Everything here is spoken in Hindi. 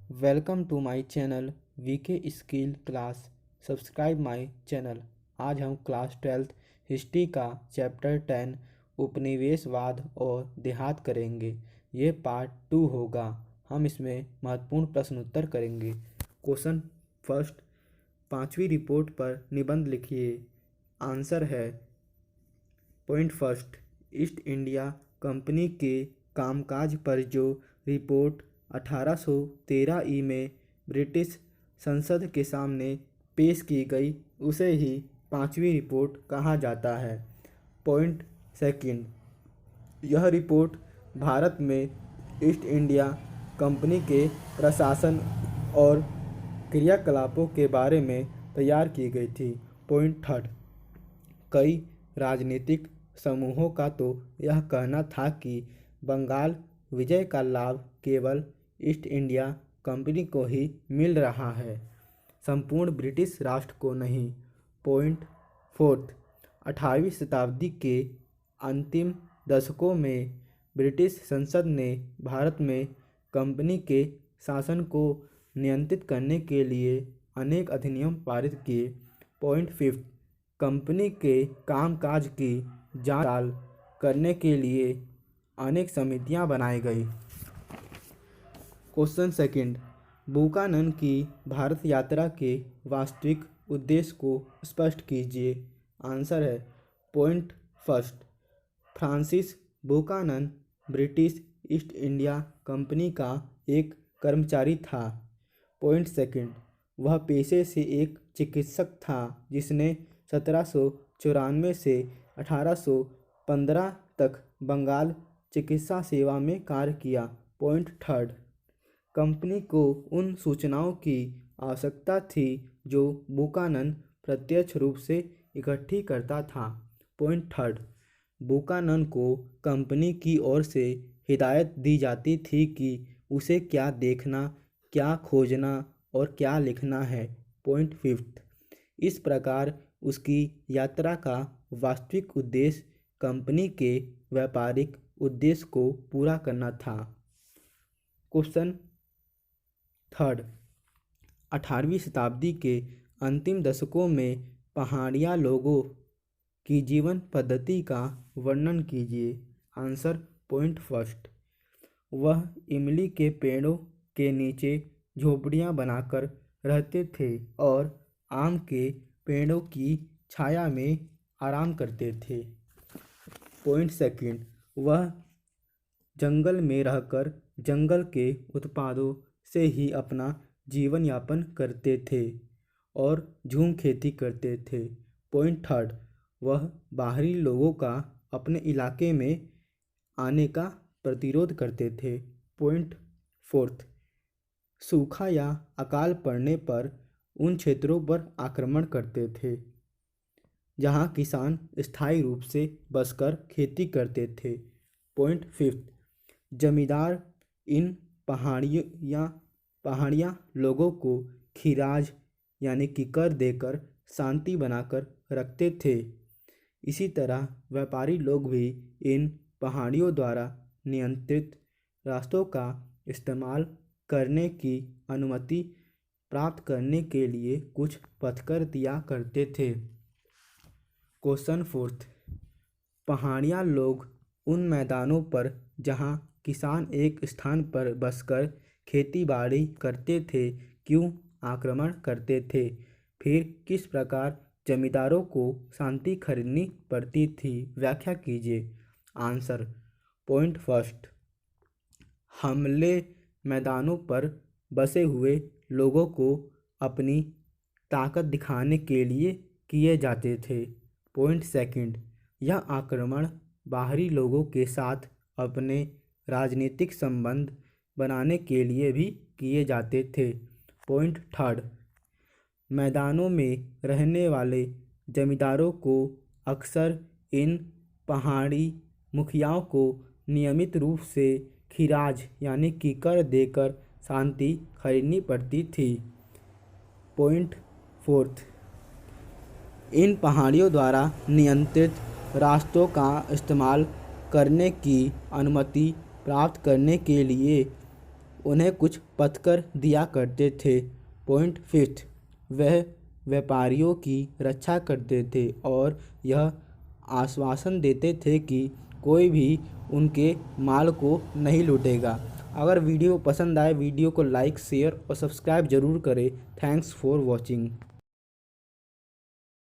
Welcome to my channel VK skill class. Subscribe my channel. आज हम क्लास 12th हिस्ट्री का चैप्टर 10 उपनिवेशवाद और देहात करेंगे। ये पार्ट 2 होगा। हम इसमें महत्वपूर्ण प्रश्न उत्तर करेंगे। क्वेश्चन फर्स्ट, 5वीं रिपोर्ट पर निबंध लिखिए। आंसर है point first, east India company के कामकाज पर जो रिपोर्ट 1813 ई में ब्रिटिश संसद के सामने पेश की गई उसे ही 5वीं रिपोर्ट कहा जाता है। पॉइंट सेकंड, यह रिपोर्ट भारत में ईस्ट इंडिया कंपनी के प्रशासन और क्रियाकलापों के बारे में तैयार की गई थी। पॉइंट थर्ड, कई राजनीतिक समूहों का तो यह कहना था कि बंगाल विजय का लाभ केवल ईस्ट इंडिया कंपनी को ही मिल रहा है, संपूर्ण ब्रिटिश राष्ट्र को नहीं। पॉइंट फोर्थ, 18वीं शताब्दी के अंतिम दशकों में ब्रिटिश संसद ने भारत में कंपनी के शासन को नियंत्रित करने के लिए अनेक अधिनियम पारित किए। पॉइंट फिफ्थ, कंपनी के कामकाज की जांच पड़ताल करने के लिए अनेक समितियां बनाई गई। क्वेश्चन सेकंड, बुकानन की भारत यात्रा के वास्तविक उद्देश्य को स्पष्ट कीजिए। आंसर है point first, Francis Buchanan British east India company का एक कर्मचारी था। पॉइंट सेकंड, वह पेशे से एक चिकित्सक था जिसने 1794 से 1815 तक बंगाल चिकित्सा सेवा में कार्य किया। पॉइंट थर्ड, कंपनी को उन सूचनाओं की आवश्यकता थी जो बुकानन प्रत्यक्ष रूप से इकट्ठी करता था। पॉइंट थर्ड, बुकानन को कंपनी की ओर से हिदायत दी जाती थी कि उसे क्या देखना, क्या खोजना और क्या लिखना है। पॉइंट फिफ्थ, इस प्रकार उसकी यात्रा का वास्तविक उद्देश्य कंपनी के व्यापारिक उद्देश्य को पूरा करना था। क्वेश्चन थर्ड, 18वीं शताब्दी के अंतिम दशकों में पहाड़िया लोगों की जीवन पद्धति का वर्णन कीजिए। आंसर पॉइंट फर्स्ट, वह इमली के पेड़ों के नीचे झोपड़ियां बनाकर रहते थे और आम के पेड़ों की छाया में आराम करते थे। पॉइंट सेकंड, वह जंगल में रहकर जंगल के उत्पादों से ही अपना जीवन यापन करते थे और झूम खेती करते थे। पॉइंट थर्ड, वह बाहरी लोगों का अपने इलाके में आने का प्रतिरोध करते थे। पॉइंट फोर्थ, सूखा या अकाल पड़ने पर उन क्षेत्रों पर आक्रमण करते थे जहां किसान स्थायी रूप से बसकर खेती करते थे। पॉइंट फिफ्थ, जमींदार इन पहाड़िया लोगों को खिराज यानी कि कर देकर शांति बनाकर रखते थे। इसी तरह व्यापारी लोग भी इन पहाड़ियों द्वारा नियंत्रित रास्तों का इस्तेमाल करने की अनुमति प्राप्त करने के लिए कुछ पथकर दिया करते थे। क्वेश्चन फोर्थ, पहाड़िया लोग उन मैदानों पर जहां किसान एक स्थान पर बसकर खेती बाड़ी करते थे क्यों आक्रमण करते थे? फिर किस प्रकार जमींदारों को शांति खरीदनी पड़ती थी? व्याख्या कीजिए। आंसर पॉइंट फर्स्ट, हमले मैदानों पर बसे हुए लोगों को अपनी ताकत दिखाने के लिए किए जाते थे। पॉइंट सेकंड, यह आक्रमण बाहरी लोगों के साथ अपने राजनीतिक संबंध बनाने के लिए भी किए जाते थे। पॉइंट थर्ड, मैदानों में रहने वाले जमींदारों को अक्सर इन पहाड़ी मुखियाओं को नियमित रूप से खिराज यानी कि कर देकर शांति खरीदनी पड़ती थी। पॉइंट फोर्थ, इन पहाड़ियों द्वारा नियंत्रित रास्तों का इस्तेमाल करने की अनुमति प्राप्त करने के लिए उन्हें कुछ पथकर दिया करते थे। पॉइंट फिफ्थ, वह व्यापारियों की रक्षा करते थे और यह आश्वासन देते थे कि कोई भी उनके माल को नहीं लूटेगा। अगर वीडियो पसंद आए वीडियो को लाइक शेयर और सब्सक्राइब ज़रूर करें। Thanks for watching.